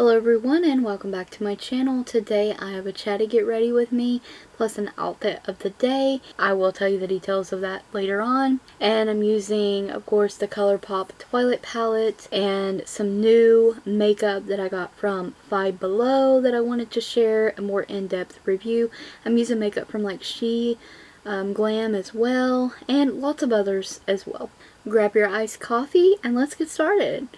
Hello everyone and welcome back to my channel. Today I have a Chatty Get Ready with me plus an outfit of the day. I will tell you the details of that later on. And I'm using, of course, the ColourPop Twilight palette and some new makeup that I got from Five Below that I wanted to share a more in-depth review. I'm using makeup from like Sheglam as well and lots of others as well. Grab your iced coffee and let's get started.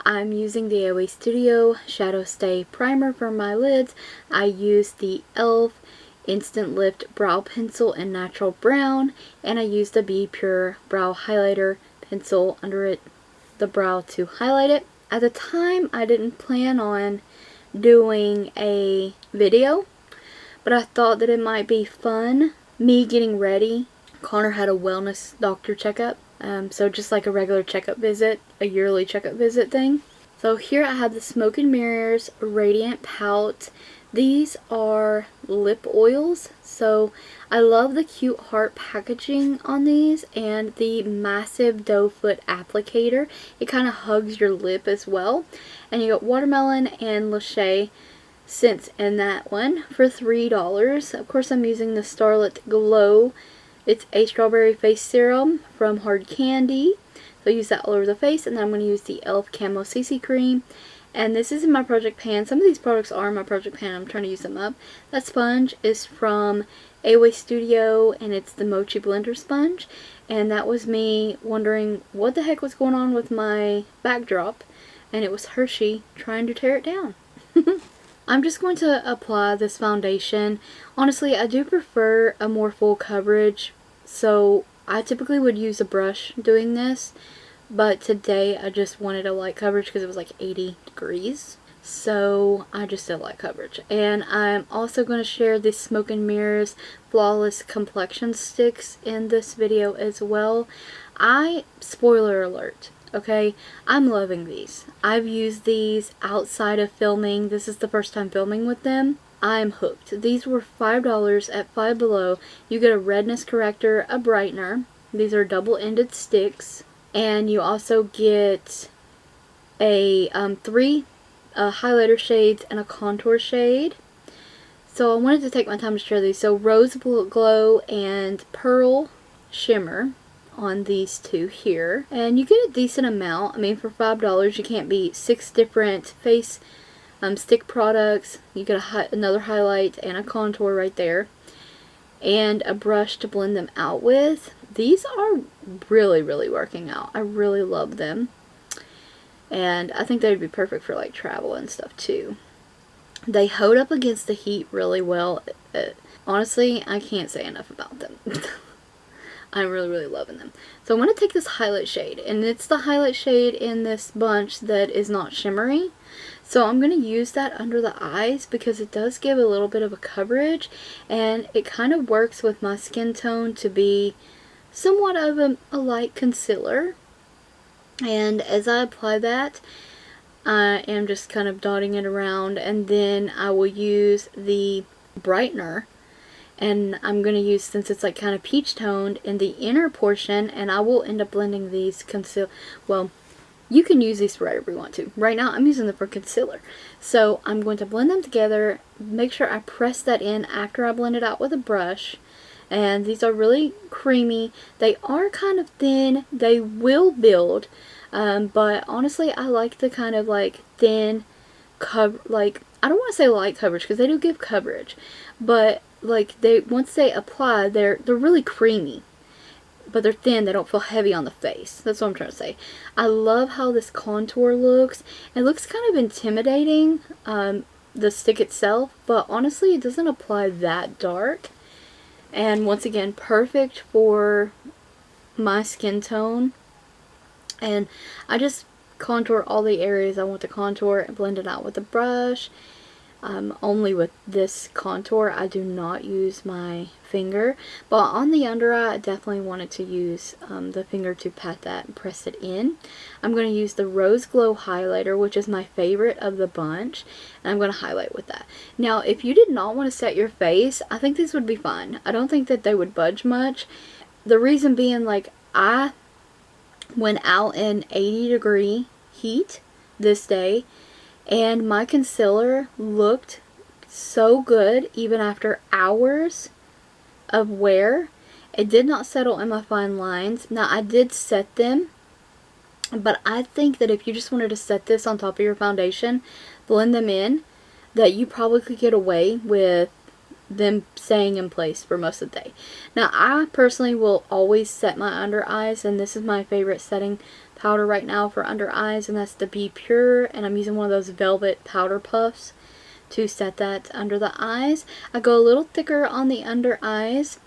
I'm using the AOA Studio Shadow Stay Primer for my lids. I used the e.l.f. Instant Lift Brow Pencil in Natural Brown, and I used the Be Pure Brow Highlighter Pencil under the brow to highlight it. At the time, I didn't plan on doing a video, but I thought that it might be fun, me getting ready. Connor had a wellness doctor checkup. So just like a regular checkup visit, a yearly checkup visit thing. So here I have the Smoke and Mirrors Radiant Pout. These are lip oils. So I love the cute heart packaging on these and the massive doe foot applicator. It kind of hugs your lip as well. And you got watermelon and lachey scents in that one for $3. Of course I'm using the Starlet Glow. It's a strawberry face serum from Hard Candy. So I use that all over the face. And then I'm going to use the e.l.f. Camo CC Cream. And this is in my project pan. Some of these products are in my project pan. I'm trying to use them up. That sponge is from AOA Studio. And it's the Mochi Blender sponge. And that was me wondering what the heck was going on with my backdrop. And it was Hershey trying to tear it down. I'm just going to apply this foundation. Honestly, I do prefer a more full coverage, so I typically would use a brush doing this, but today I just wanted a light coverage because it was like 80 degrees, so I just did light coverage. And I'm also going to share the Smoke and Mirrors Flawless Complexion sticks in this video as well. Spoiler alert. Okay, I'm loving these. I've used these outside of filming. This is the first time filming with them. I'm hooked. These were $5 at Five Below. You get a redness corrector, a brightener. These are double-ended sticks. And you also get a 3 highlighter shades and a contour shade. So I wanted to take my time to share these. So Rose Glow and Pearl Shimmer on these two here, and you get a decent amount. I mean, for $5 you can't beat 6 different face stick products. You get another highlight and a contour right there and a brush to blend them out with. These are really working out. I really love them, and I think they would be perfect for like travel and stuff too. They hold up against the heat really well. Honestly, I can't say enough about them. I'm really loving them. So I'm going to take this highlight shade, and it's the highlight shade in this bunch that is not shimmery. So I'm going to use that under the eyes because it does give a little bit of a coverage, and it kind of works with my skin tone to be somewhat of a light concealer. And as I apply that, I am just kind of dotting it around, and then I will use the brightener. And I'm going to use, since it's like kind of peach toned, in the inner portion, and I will end up blending these well, you can use these for whatever you want to. Right now I'm using them for concealer. So I'm going to blend them together, make sure I press that in after I blend it out with a brush. And these are really creamy. They are kind of thin. They will build, but honestly I like the kind of like thin like, I don't want to say light coverage because they do give coverage, but like once they apply, they're really creamy, but they're thin. They don't feel heavy on the face. That's what I'm trying to say. I love how this contour looks. It looks kind of intimidating, the stick itself, but honestly it doesn't apply that dark. And once again, perfect for my skin tone. And I just contour all the areas I want to contour and blend it out with a brush. Only with this contour. I do not use my finger, but on the under eye I definitely wanted to use the finger to pat that and press it in. I'm going to use the Rose Glow highlighter, which is my favorite of the bunch, and I'm going to highlight with that. Now if you did not want to set your face, I think these would be fine. I don't think that they would budge much. The reason being, like, I went out in 80-degree heat this day, And my concealer looked so good even after hours of wear. It did not settle in my fine lines. Now, I did set them, but I think that if you just wanted to set this on top of your foundation, blend them in, that you probably could get away with them staying in place for most of the day. Now, I personally will always set my under eyes, and this is my favorite setting powder right now for under eyes, and that's the Be Pure, and I'm using one of those velvet powder puffs to set that under the eyes. I go a little thicker on the under eyes,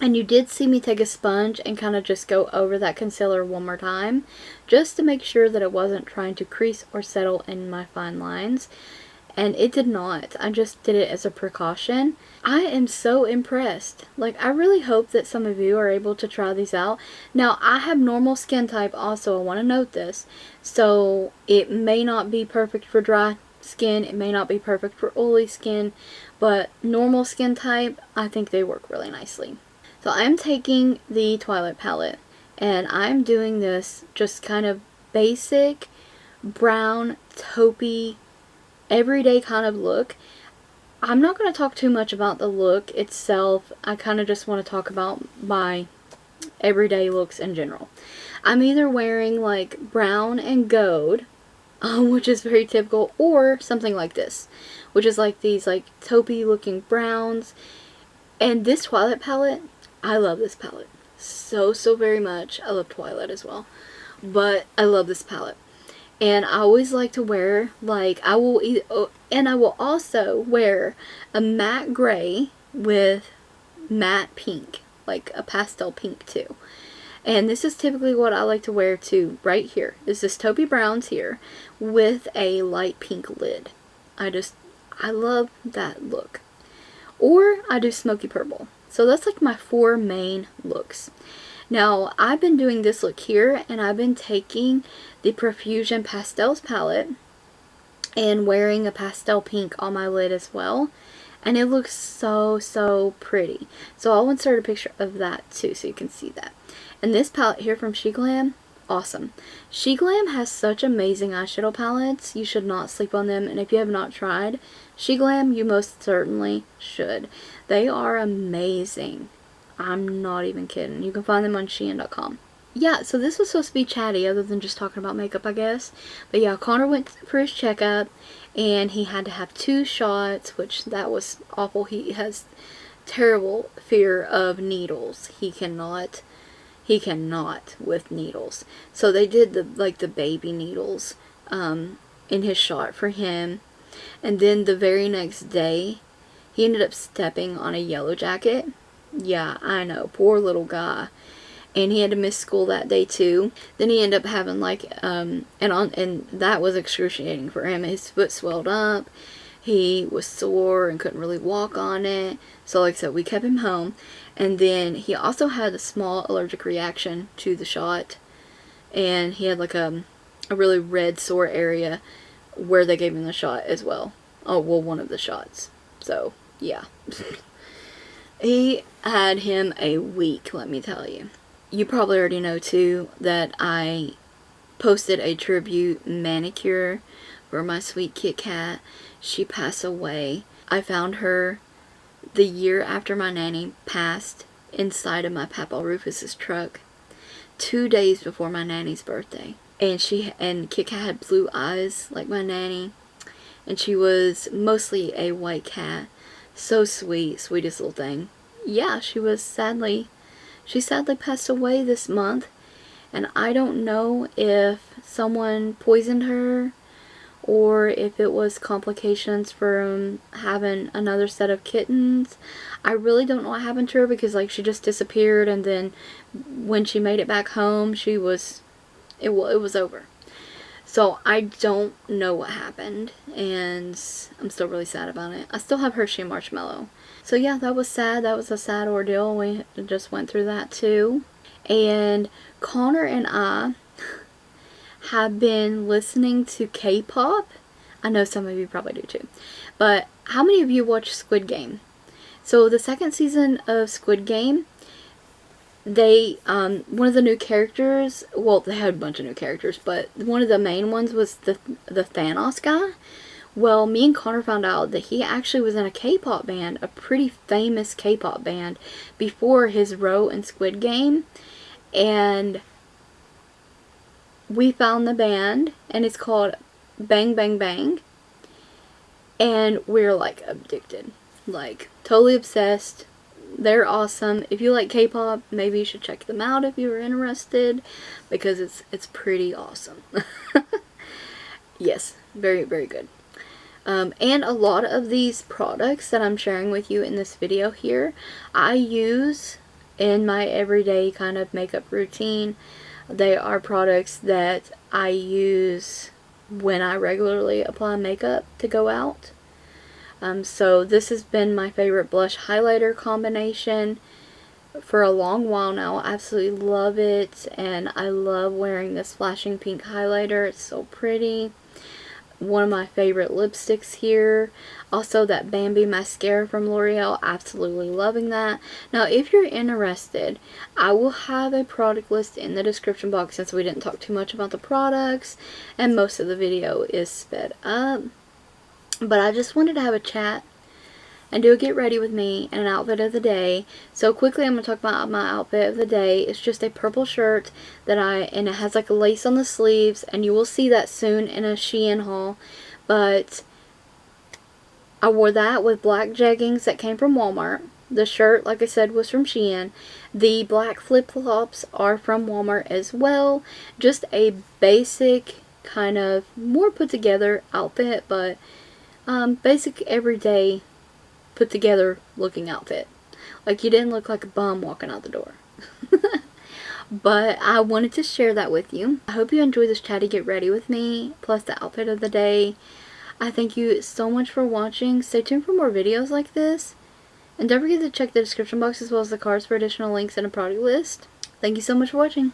and you did see me take a sponge and kind of just go over that concealer one more time, just to make sure that it wasn't trying to crease or settle in my fine lines. And it did not. I just did it as a precaution. I am so impressed. Like, I really hope that some of you are able to try these out. Now, I have normal skin type also. I want to note this. So, it may not be perfect for dry skin. It may not be perfect for oily skin. But normal skin type, I think they work really nicely. So, I'm taking the Twilight palette. And I'm doing this just kind of basic, brown, taupey, everyday kind of look. I'm not going to talk too much about the look itself. I kind of just want to talk about my everyday looks in general. I'm either wearing like brown and gold, which is very typical, or something like this, which is like these like taupey looking browns. And this Twilight palette, I love this palette so very much. I love Twilight as well, but I love this palette. And I always like to wear, like, I will also wear a matte gray with matte pink, like a pastel pink too. And this is typically what I like to wear too, right here. Is this taupey browns here with a light pink lid. I love that look. Or I do smoky purple. So that's like my 4 main looks. Now, I've been doing this look here, and I've been taking the Profusion Pastels palette and wearing a pastel pink on my lid as well. And it looks so pretty. So I'll insert a picture of that too so you can see that. And this palette here from Sheglam, awesome. Sheglam has such amazing eyeshadow palettes. You should not sleep on them. And if you have not tried Sheglam, you most certainly should. They are amazing. I'm not even kidding. You can find them on Shein.com. Yeah, so this was supposed to be chatty other than just talking about makeup, I guess. But yeah, Connor went for his checkup and he had to have 2 shots, which that was awful. He has terrible fear of needles. He cannot with needles. So they did the baby needles in his shot for him. And then the very next day, he ended up stepping on a yellow jacket. Yeah, I know, poor little guy. And he had to miss school that day too. Then he ended up having like and that was excruciating for him. His foot swelled up. He was sore and couldn't really walk on it. So like I said, we kept him home. And then he also had a small allergic reaction to the shot. And he had like a really red sore area where they gave him the shot as well. Oh, well, one of the shots. So, yeah. He had him a week, let me tell you. You probably already know too that I posted a tribute manicure for my sweet Kit Kat. She passed away. I found her the year after my nanny passed inside of my Papa Rufus's truck, 2 days before my nanny's birthday. And Kit Kat had blue eyes like my nanny, and she was mostly a white cat. So sweet, sweetest little thing. Yeah, she sadly passed away this month, and I don't know if someone poisoned her or if it was complications from having another set of kittens. I really don't know what happened to her because like she just disappeared, and then when she made it back home, it was over. So I don't know what happened, and I'm still really sad about it. I still have Hershey and Marshmallow. So yeah, that was sad. That was a sad ordeal. We just went through that too. And Connor and I have been listening to K-pop. I know some of you probably do too. But how many of you watch Squid Game? So the second season of Squid Game, they, one of the new characters, well, they had a bunch of new characters, but one of the main ones was the Thanos guy. Well, me and Connor found out that he actually was in a K-pop band, a pretty famous K-pop band, before his role in Squid Game. And we found the band, and it's called Bang Bang Bang. And we're like addicted, like totally obsessed. They're awesome. If you like K-pop, maybe you should check them out if you're interested, because it's pretty awesome. Yes, very, very good. And a lot of these products that I'm sharing with you in this video here, I use in my everyday kind of makeup routine. They are products that I use when I regularly apply makeup to go out. So this has been my favorite blush highlighter combination for a long while now. I absolutely love it, and I love wearing this flashing pink highlighter. It's so pretty. One of my favorite lipsticks here. Also that Bambi mascara from L'Oreal. Absolutely loving that. Now if you're interested, I will have a product list in the description box, since we didn't talk too much about the products and most of the video is sped up. But I just wanted to have a chat and do a get ready with me and an outfit of the day. So quickly I'm going to talk about my outfit of the day. It's just a purple shirt and it has like a lace on the sleeves, and you will see that soon in a Shein haul. But I wore that with black jeggings that came from Walmart. The shirt, like I said, was from Shein. The black flip-flops are from Walmart as well. Just a basic kind of more put together outfit, but basic everyday put together looking outfit. Like you didn't look like a bum walking out the door. But I wanted to share that with you. I hope you enjoyed this chatty get ready with me, plus the outfit of the day. I thank you so much for watching. Stay tuned for more videos like this. And don't forget to check the description box as well as the cards for additional links and a product list. Thank you so much for watching.